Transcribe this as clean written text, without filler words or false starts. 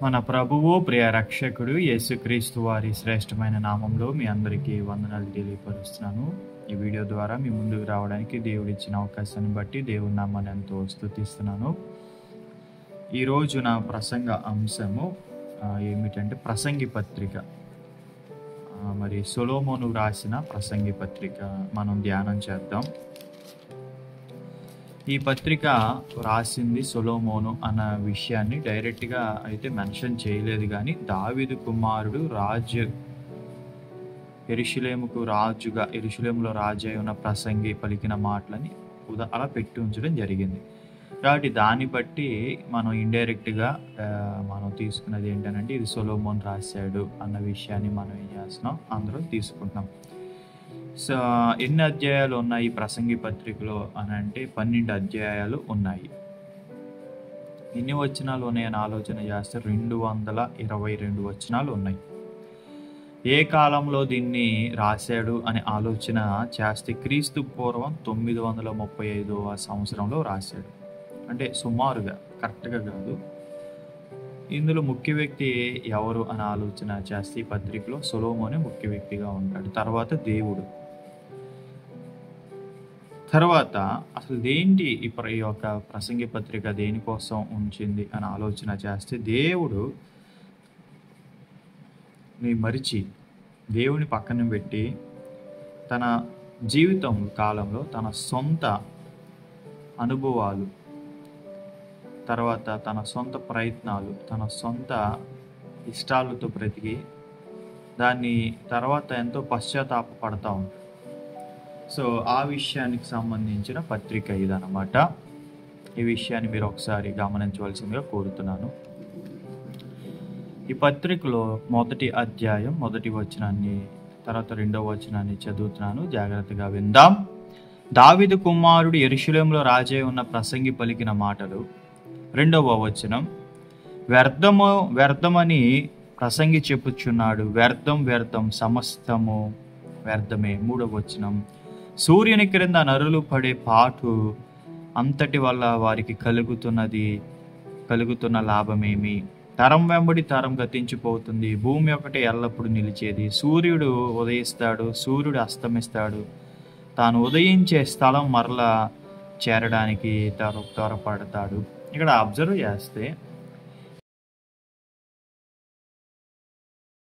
మన ప్రభువు ప్రియ రక్షకుడు యేసుక్రీస్తు వారి శ్రేష్టమైన నామంలో మీ అందరికీ వందనాలు తెలియపరుస్తున్నాను. ఈ వీడియో ద్వారా మీ ముందుకు రావడానికి దేవుడు ఇచ్చిన అవకాశాన్ని బట్టి దేవుని నామాన్ని ఎంతో స్తుతిస్తున్నాను. ఈరోజు నా ప్రసంగ అంశము ఏమిటంటే ప్రసంగి పత్రిక. మరి సొలొమోను రాసిన ప్రసంగి పత్రిక మనం ధ్యానం చేద్దాం. ఈ పత్రిక రాసింది సొలొమోను అన్న విషయాన్ని డైరెక్ట్గా అయితే మెన్షన్ చేయలేదు, కానీ దావీదు కుమారుడు రాజు యెరూషలేములో రాజు అయి ఉన్న ప్రసంగి పలికిన మాటలని అలా పెట్టి ఉంచడం జరిగింది. కాబట్టి దాన్ని బట్టి మనం ఇండైరెక్ట్గా మనం తీసుకున్నది ఏంటంటే ఇది సొలొమోను రాశాడు అన్న విషయాన్ని మనం ఏం చేస్తున్నాం, అందరూ తీసుకుంటున్నాం. సో ఎన్ని అధ్యాయాలు ఉన్నాయి ఈ ప్రసంగి పత్రికలో అని అంటే 12 అధ్యాయాలు ఉన్నాయి. ఎన్ని వచనాలు ఉన్నాయని ఆలోచన చేస్తే 222 వచనాలు ఉన్నాయి. ఏ కాలంలో దీన్ని రాశాడు అని ఆలోచన చేస్తే క్రీస్తు పూర్వం 935వ సంవత్సరంలో రాశాడు. అంటే సుమారుగా, కరెక్ట్గా కాదు. ఇందులో ముఖ్య వ్యక్తి ఎవరు అని ఆలోచన చేస్తే ఈ పత్రికలో సొలొమోనే ముఖ్య వ్యక్తిగా ఉంటాడు. తర్వాత దేవుడు. తర్వాత అసలు దేంటి ఈ యొక్క ప్రసంగి పత్రిక దేనికోసం ఉంచింది అని ఆలోచన చేస్తే దేవుడు మరిచి దేవుని పక్కన పెట్టి తన జీవితం కాలంలో తన సొంత అనుభవాలు, తర్వాత తన సొంత ప్రయత్నాలు, తన సొంత ఇష్టాలతో బ్రతికి దాన్ని తర్వాత ఎంతో పశ్చాత్తాపపడతా ఉంటాడు. సో ఆ విషయానికి సంబంధించిన పత్రిక ఇదన్నమాట. ఈ విషయాన్ని మీరు ఒకసారి గమనించవలసిందిగా కోరుతున్నాను. ఈ పత్రికలో మొదటి అధ్యాయం 1వ వచనాన్ని తర్వాత 2వ వచనాన్ని చదువుతున్నాను, జాగ్రత్తగా విందాం. దావీదు కుమారుడు యెరూషలేములో రాజై ఉన్న ప్రసంగి పలికిన మాటలు. 2వ వచనం, వ్యర్థమని ప్రసంగి చెప్పుచున్నాడు, వ్యర్థం సమస్తము వ్యర్థమే. 3వ వచనం, సూర్యుని క్రింద నరులు పడే పాటు అంతటి వల్ల వారికి కలుగుతున్న లాభమేమి? తరం వెంబడి తరం గతించిపోతుంది, భూమి ఒకటే ఎల్లప్పుడూ నిలిచేది. సూర్యుడు ఉదయిస్తాడు, సూర్యుడు అస్తమిస్తాడు, తాను ఉదయించే స్థలం మరలా చేరడానికి త్వరపడతాడు. ఇక్కడ అబ్జర్వ్ చేస్తే